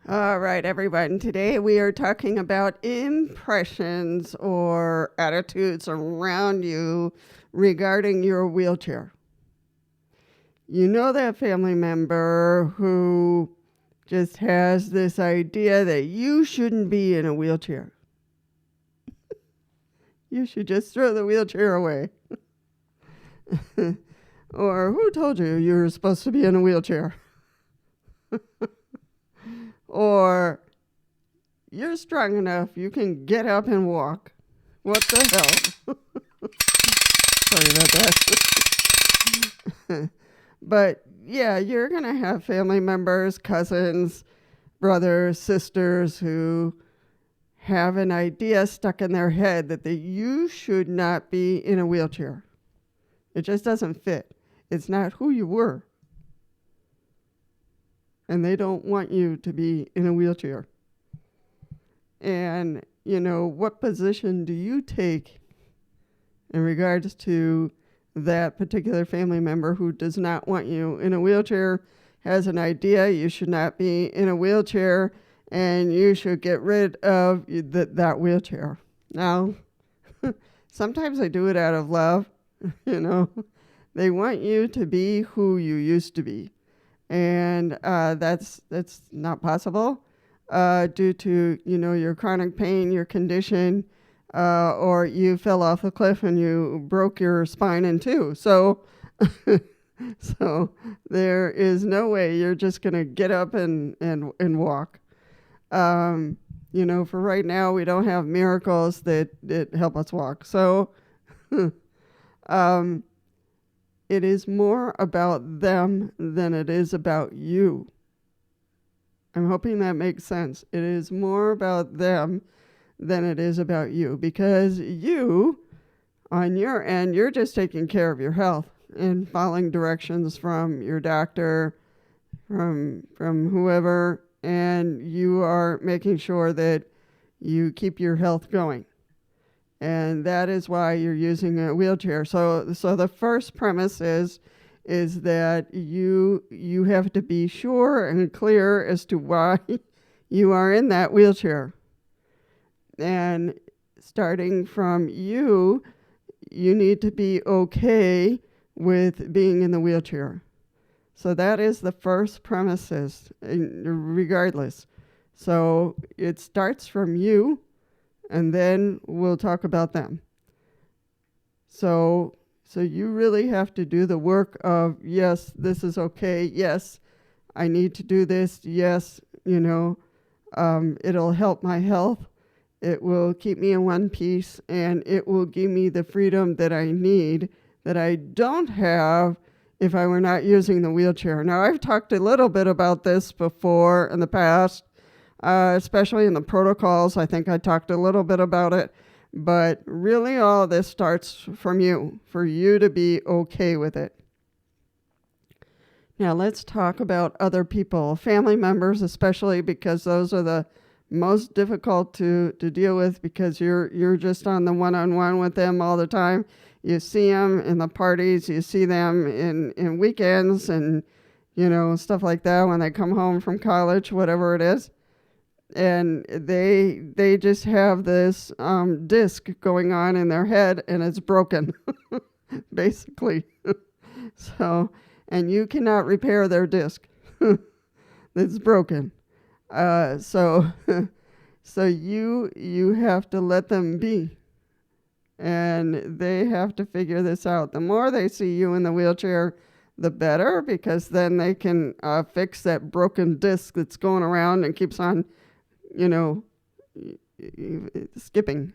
All right, everyone. Today we are talking about impressions or attitudes around you regarding your wheelchair. You know that family member who just has this idea that you shouldn't be in a wheelchair. You should just throw the wheelchair away. Or who told you you were supposed to be in a wheelchair? Or you're strong enough, you can get up and walk. What the hell? Sorry about that. But yeah, you're going to have family members, cousins, brothers, sisters who have an idea stuck in their head that you should not be in a wheelchair. It just doesn't fit. It's not who you were. And they don't want you to be in a wheelchair. And, what position do you take in regards to that particular family member who does not want you in a wheelchair, has an idea you should not be in a wheelchair, and you should get rid of that wheelchair? Now, sometimes I do it out of love, They want you to be who you used to be. And that's not possible due to, your chronic pain, your condition, or you fell off a cliff and you broke your spine in two. So, so there is no way you're just going to get up and walk. For right now, we don't have miracles that help us walk. So, it is more about them than it is about you. I'm hoping that makes sense. It is more about them than it is about you, because you, on your end, you're just taking care of your health and following directions from your doctor, from whoever, and you are making sure that you keep your health going. And that is why you're using a wheelchair. So the first premise is that you have to be sure and clear as to why you are in that wheelchair. And starting from you need to be okay with being in the wheelchair. So that is the first premises, regardless. So it starts from you, and then we'll talk about them. So you really have to do the work of, yes, this is okay. Yes, I need to do this. Yes, it'll help my health. It will keep me in one piece, and it will give me the freedom that I need, that I don't have if I were not using the wheelchair. Now, I've talked a little bit about this before in the past, especially in the protocols. I think I talked a little bit about it, but really all this starts from you, for you to be okay with it. Now let's talk about other people, family members especially, because those are the most difficult to deal with, because you're just on the one-on-one with them all the time. You see them in the parties, you see them in weekends and, stuff like that when they come home from college, whatever it is. And they just have this disc going on in their head, and it's broken, basically. So, and you cannot repair their disc. It's broken. So you have to let them be, and they have to figure this out. The more they see you in the wheelchair, the better, because then they can fix that broken disc that's going around and keeps on skipping.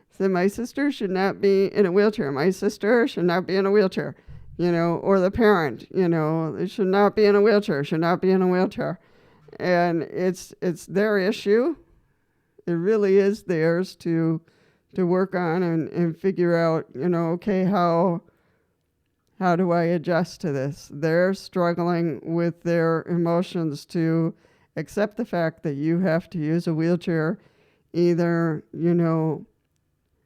So my sister should not be in a wheelchair. My sister should not be in a wheelchair, or the parent, they should not be in a wheelchair, should not be in a wheelchair. And it's their issue. It really is theirs to work on and figure out, okay, how do I adjust to this? They're struggling with their emotions to accept the fact that you have to use a wheelchair, either,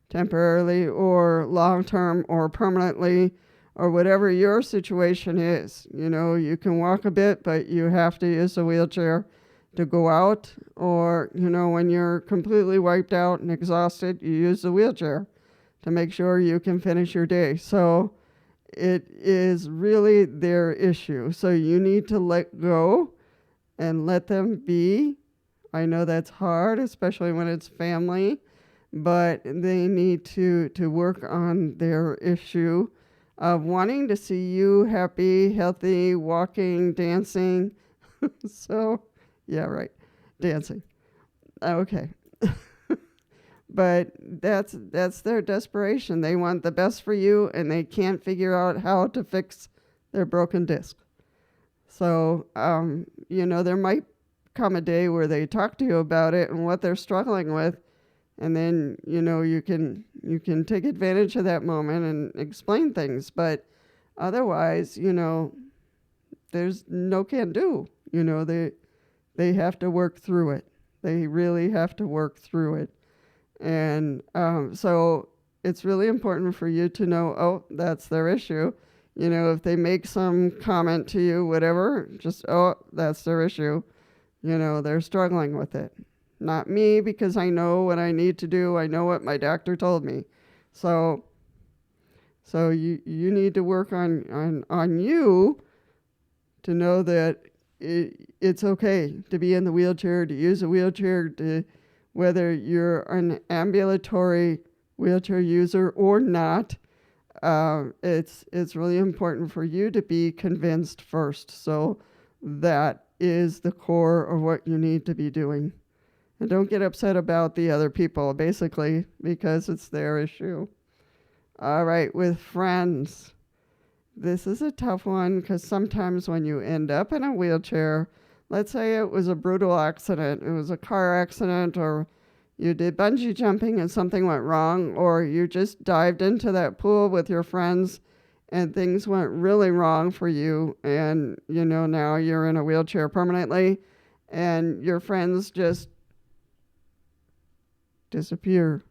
temporarily or long-term or permanently, or whatever your situation is. You can walk a bit, but you have to use a wheelchair. to go out, or, when you're completely wiped out and exhausted, you use the wheelchair to make sure you can finish your day. So it is really their issue. So you need to let go and let them be. I know that's hard, especially when it's family, but they need to work on their issue of wanting to see you happy, healthy, walking, dancing. So, yeah, right, dancing. Okay. But that's their desperation. They want the best for you, and they can't figure out how to fix their broken disc. So, there might come a day where they talk to you about it and what they're struggling with, and then, you can take advantage of that moment and explain things. But otherwise, there's no can do. They have to work through it. They really have to work through it. And so it's really important for you to know, oh, that's their issue. If they make some comment to you, whatever, just, oh, that's their issue. They're struggling with it. Not me, because I know what I need to do. I know what my doctor told me. So you need to work on you to know that it's okay to be in the wheelchair, to use a wheelchair, whether you're an ambulatory wheelchair user or not. It's really important for you to be convinced first. So that is the core of what you need to be doing. And don't get upset about the other people, basically, because it's their issue. All right, with friends. This is a tough one, because sometimes when you end up in a wheelchair, let's say it was a brutal accident, it was a car accident, or you did bungee jumping and something went wrong, or you just dived into that pool with your friends and things went really wrong for you, and now you're in a wheelchair permanently, and your friends just disappear.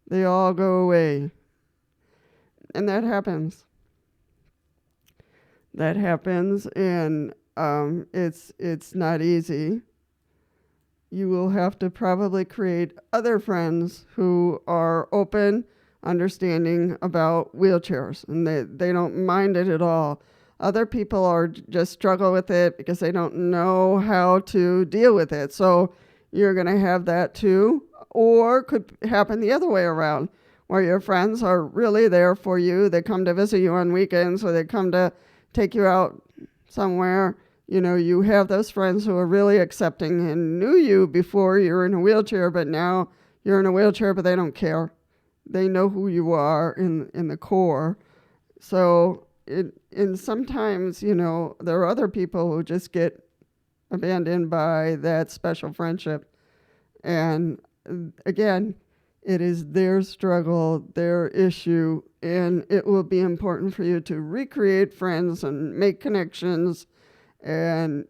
They all go away. And that happens. And it's not easy. You will have to probably create other friends who are open, understanding about wheelchairs, and they don't mind it at all. Other people are just struggle with it because they don't know how to deal with it. So you're going to have that too, or could happen the other way around, where your friends are really there for you. They come to visit you on weekends, or they come to take you out somewhere. You have those friends who are really accepting and knew you before you were in a wheelchair, but now you're in a wheelchair, but they don't care. They know who you are in the core. So and sometimes, there are other people who just get abandoned by that special friendship. And again, it is their struggle, their issue, and it will be important for you to recreate friends and make connections and,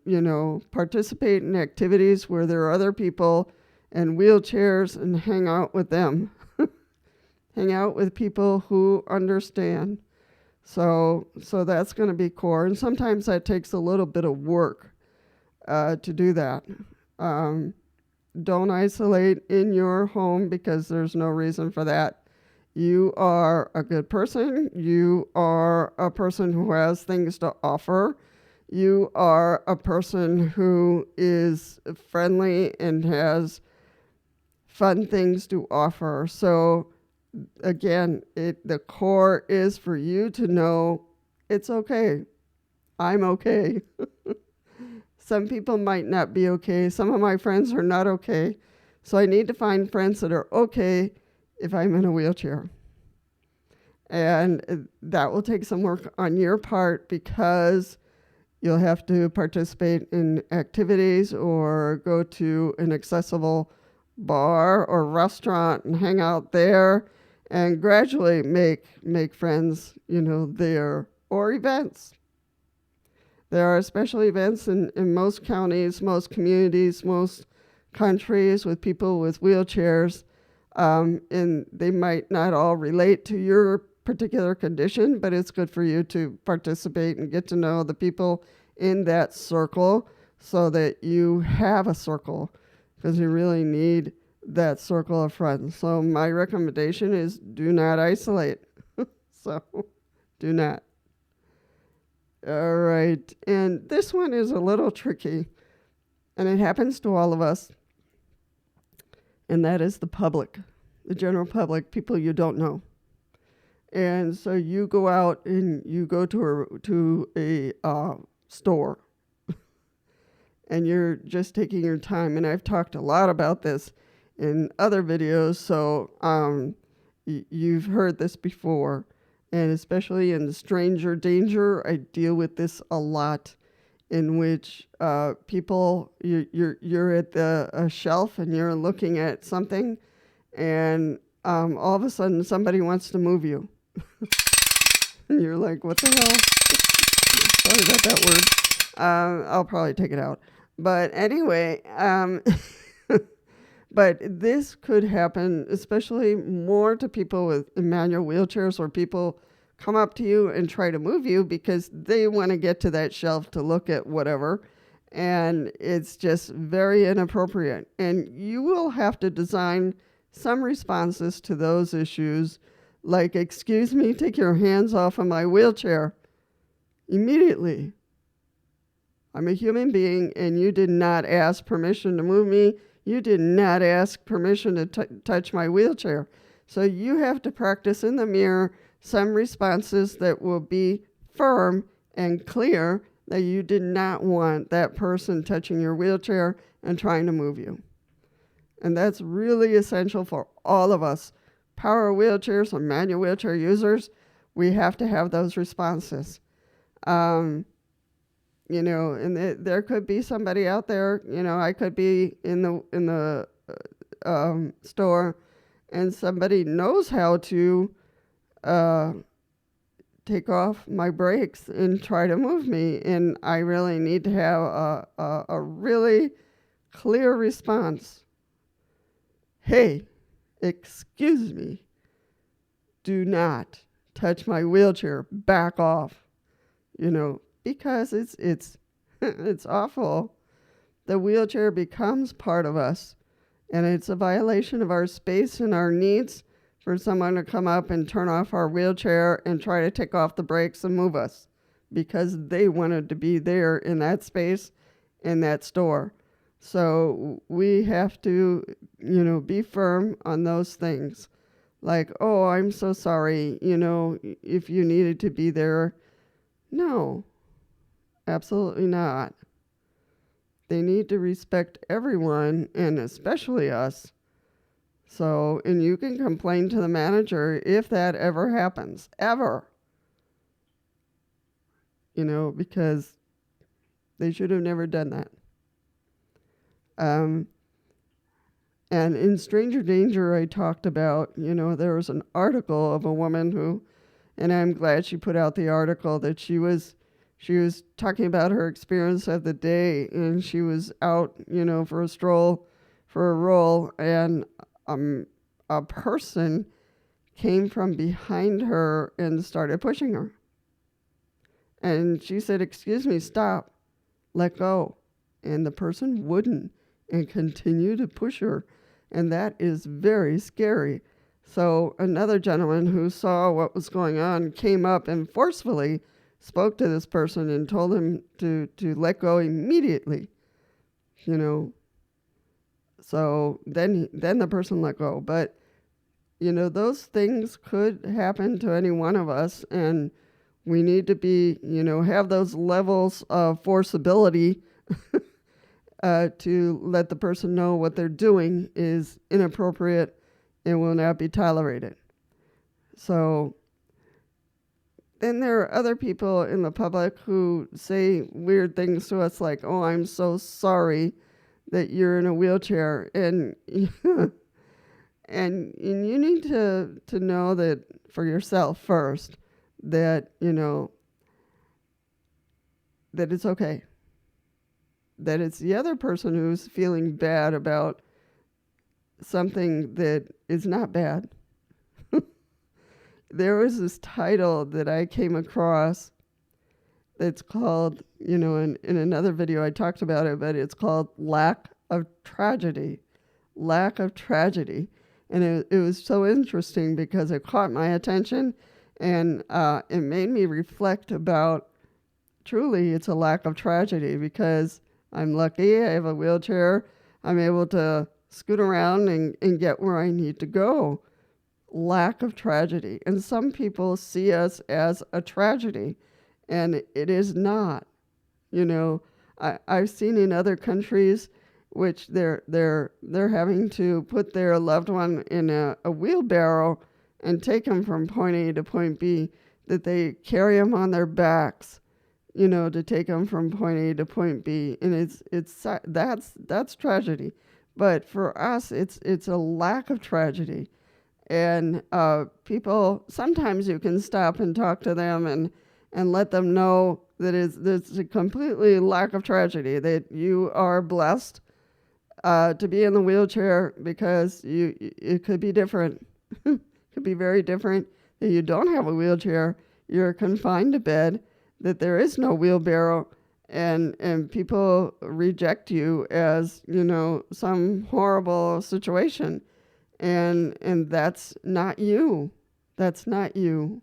participate in activities where there are other people and wheelchairs, and hang out with them. Hang out with people who understand. So that's going to be core. And sometimes that takes a little bit of work to do that. Don't isolate in your home, because there's no reason for that. You are a good person. You are a person who has things to offer. You are a person who is friendly and has fun things to offer. So again, the core is for you to know it's okay. I'm okay. Some people might not be okay. Some of my friends are not okay. So I need to find friends that are okay if I'm in a wheelchair. And that will take some work on your part, because you'll have to participate in activities or go to an accessible bar or restaurant and hang out there, and gradually make friends, there, or events. There are special events in most counties, most communities, most countries with people with wheelchairs, and they might not all relate to your particular condition, but it's good for you to participate and get to know the people in that circle, so that you have a circle, because you really need that circle of friends. So my recommendation is do not isolate. So do not. All right. And this one is a little tricky, and it happens to all of us. And that is the public, the general public, people you don't know. And so you go out and you go to a store, and you're just taking your time. And I've talked a lot about this in other videos, so you've heard this before. And especially in Stranger Danger, I deal with this a lot, in which people, you're at a shelf and you're looking at something, and all of a sudden somebody wants to move you. And you're like, what the hell? Sorry about that word. I'll probably take it out. But anyway, but this could happen, especially more to people with manual wheelchairs, or people come up to you and try to move you because they want to get to that shelf to look at whatever. And it's just very inappropriate. And you will have to design some responses to those issues, like, excuse me, take your hands off of my wheelchair immediately. I'm a human being, and you did not ask permission to move me. You did not ask permission to touch my wheelchair. So you have to practice in the mirror some responses that will be firm and clear, that you did not want that person touching your wheelchair and trying to move you. And that's really essential for all of us. Power wheelchairs or manual wheelchair users, we have to have those responses. You know, and there could be somebody out there, you know, I could be in the store, and somebody knows how to take off my brakes and try to move me, and I really need to have a really clear response. Hey, excuse me, do not touch my wheelchair, back off, you know, because it's it's awful. The wheelchair becomes part of us, and it's a violation of our space and our needs for someone to come up and turn off our wheelchair and try to take off the brakes and move us, because they wanted to be there in that space, in that store. So we have to, you know, be firm on those things. Like, oh, I'm so sorry, you know, if you needed to be there. No, absolutely not. They need to respect everyone, and especially us. So, and you can complain to the manager if that ever happens, ever. You know, because they should have never done that. And in Stranger Danger, I talked about, you know, there was an article of a woman who, and I'm glad she put out the article, that she was talking about her experience of the day, and she was out, you know, for a stroll, for a roll, and a person came from behind her and started pushing her. And she said, excuse me, stop, let go. And the person wouldn't, and continued to push her. And that is very scary. So another gentleman who saw what was going on came up and forcefully spoke to this person and told him to let go immediately, you know. So then the person let go. But, you know, those things could happen to any one of us, and we need to be, you know, have those levels of forceability to let the person know what they're doing is inappropriate and will not be tolerated. So then there are other people in the public who say weird things to us, like, oh, I'm so sorry that you're in a wheelchair. And and you need to know that for yourself first, that, you know, that it's okay. That it's the other person who's feeling bad about something that is not bad. There was this title that I came across, It's called, in another video I talked about it, but it's called lack of tragedy. Lack of tragedy. And it was so interesting because it caught my attention, and it made me reflect about, truly, it's a lack of tragedy because I'm lucky. I have a wheelchair. I'm able to scoot around and get where I need to go. Lack of tragedy. And some people see us as a tragedy, and it is not. I've seen in other countries which they're having to put their loved one in a wheelbarrow and take them from point A to point B, that they carry them on their backs, to take them from point A to point B, and that's tragedy. But for us, it's a lack of tragedy, and people, sometimes you can stop and talk to them and let them know that it's a completely lack of tragedy, that you are blessed to be in the wheelchair, because it could be different. Could be very different, that you don't have a wheelchair, you're confined to bed, that there is no wheelbarrow, and people reject you as, some horrible situation. And that's not you. That's not you.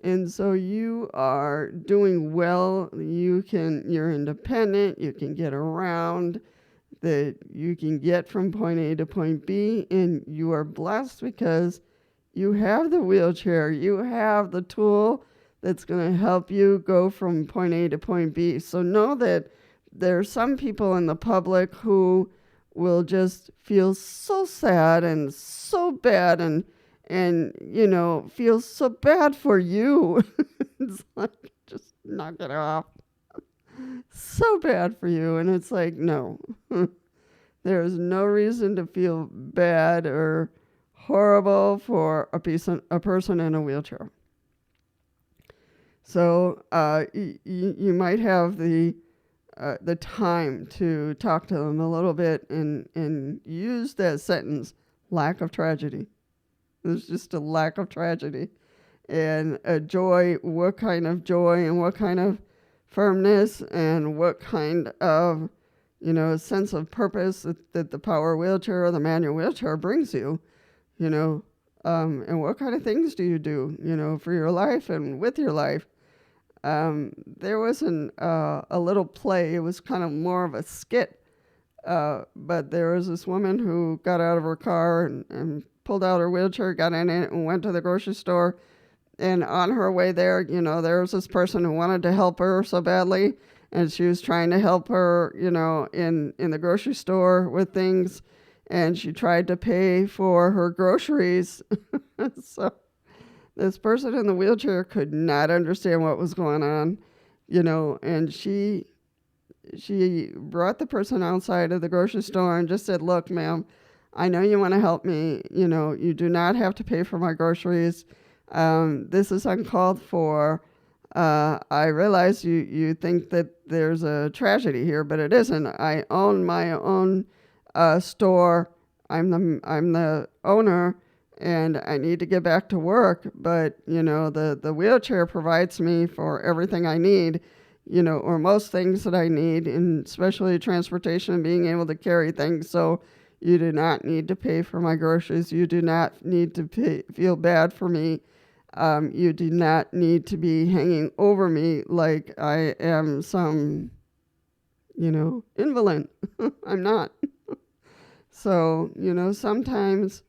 And so you are doing well. You're independent, you can get around, that you can get from point A to point B, and you are blessed because you have the wheelchair, you have the tool that's going to help you go from point A to point B. So know that there are some people in the public who will just feel so sad and so bad and feel so bad for you. It's like, just knock it off. So bad for you. And it's like, no. There's no reason to feel bad or horrible for a person in a wheelchair. So you might have the time to talk to them a little bit and use that sentence, lack of tragedy. There's just a lack of tragedy. And a joy, what kind of joy and what kind of firmness and what kind of, sense of purpose that the power wheelchair or the manual wheelchair brings you, and what kind of things do you do, for your life and with your life. There was a little play. It was kind of more of a skit, but there was this woman who got out of her car and pulled out her wheelchair, got in it, and went to the grocery store. And on her way there, there was this person who wanted to help her so badly, and she was trying to help her, in the grocery store with things, and she tried to pay for her groceries. So this person in the wheelchair could not understand what was going on, and she brought the person outside of the grocery store and just said, "Look, ma'am, I know you want to help me. You do not have to pay for my groceries. This is uncalled for. I realize you think that there's a tragedy here, but it isn't. I own my own store. I'm the owner, and I need to get back to work. But the wheelchair provides me for everything I need, or most things that I need, and especially transportation and being able to carry things. So you do not need to pay for my groceries. You do not need to feel bad for me. You do not need to be hanging over me like I am some, invalid. I'm not." So, sometimes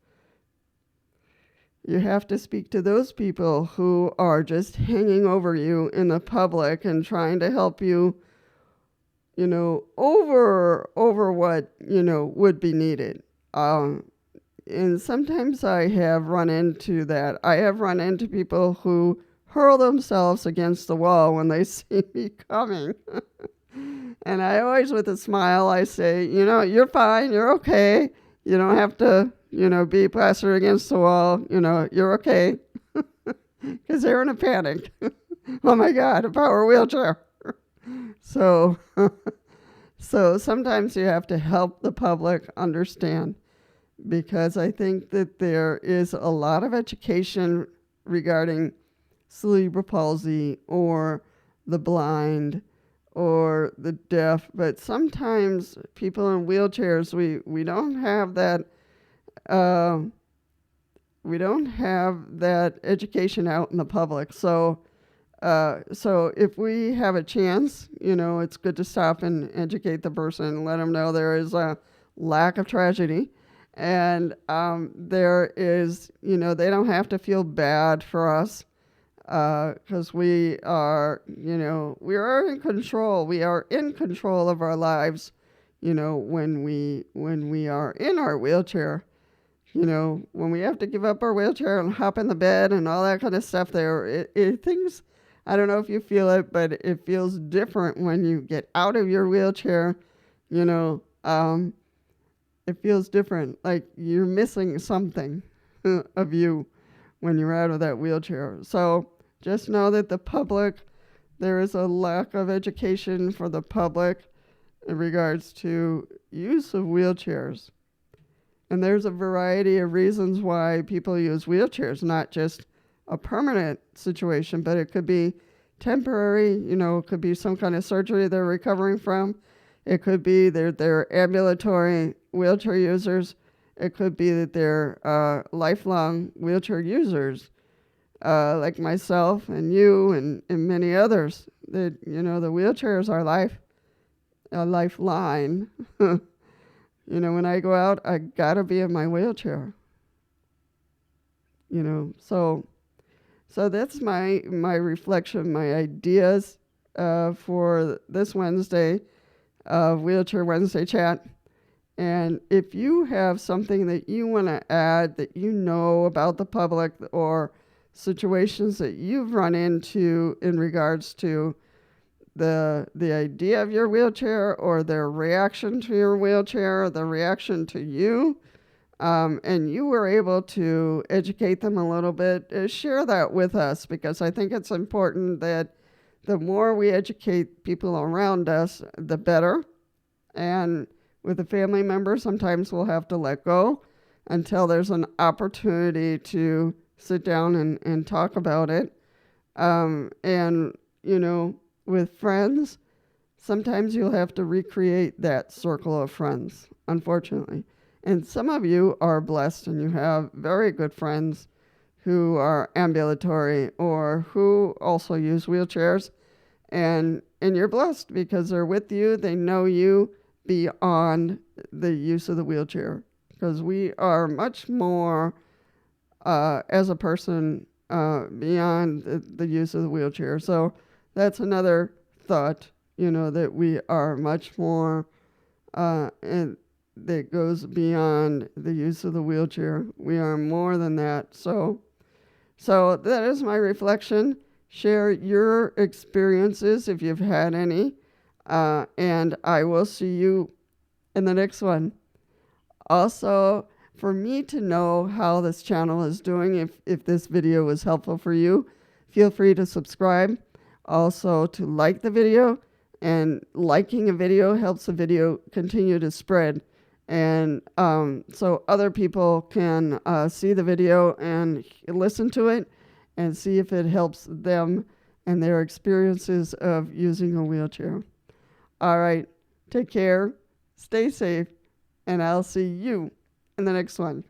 you have to speak to those people who are just hanging over you in the public and trying to help you, over what, would be needed. And sometimes I have run into that. I have run into people who hurl themselves against the wall when they see me coming. And I always, with a smile, I say, you're fine, you're okay. You don't have to, be plastered against the wall. You're okay. Because they're in a panic. Oh my God, a power wheelchair. So sometimes you have to help the public understand, because I think that there is a lot of education regarding cerebral palsy or the blind or the deaf, but sometimes people in wheelchairs, we don't have that education out in the public. So if we have a chance, it's good to stop and educate the person and let them know there is a lack of tragedy. And there is, they don't have to feel bad for us because we are in control. We are in control of our lives, when we are in our wheelchair. When we have to give up our wheelchair and hop in the bed and all that kind of stuff things, I don't know if you feel it, but it feels different when you get out of your wheelchair, it feels different, like you're missing something of you when you're out of that wheelchair. So just know that there is a lack of education for the public in regards to use of wheelchairs. And there's a variety of reasons why people use wheelchairs, not just a permanent situation, but it could be temporary, it could be some kind of surgery they're recovering from. It could be they're ambulatory wheelchair users. It could be that they're lifelong wheelchair users, like myself and you and many others. That, the wheelchair is our lifeline. When I go out, I gotta be in my wheelchair. So that's my reflection, my ideas for this Wednesday of Wheelchair Wednesday Chat. And if you have something that you want to add that about the public or situations that you've run into in regards to the idea of your wheelchair or their reaction to your wheelchair or the reaction to you, and you were able to educate them a little bit, share that with us, because I think it's important that the more we educate people around us, the better. And with a family member, sometimes we'll have to let go until there's an opportunity to sit down and talk about it. And, with friends, sometimes you'll have to recreate that circle of friends, unfortunately. And some of you are blessed and you have very good friends who are ambulatory or who also use wheelchairs. And you're blessed because they're with you. They know you beyond the use of the wheelchair. Because we are much more, as a person, beyond the use of the wheelchair. So that's another thought, that we are much more, and that goes beyond the use of the wheelchair. We are more than that. So that is my reflection. Share your experiences if you've had any, and I will see you in the next one. Also, for me to know how this channel is doing, if this video was helpful for you, feel free to subscribe. Also, to like the video, and liking a video helps the video continue to spread. And so other people can see the video and listen to it and see if it helps them and their experiences of using a wheelchair. All right, take care, stay safe, and I'll see you in the next one.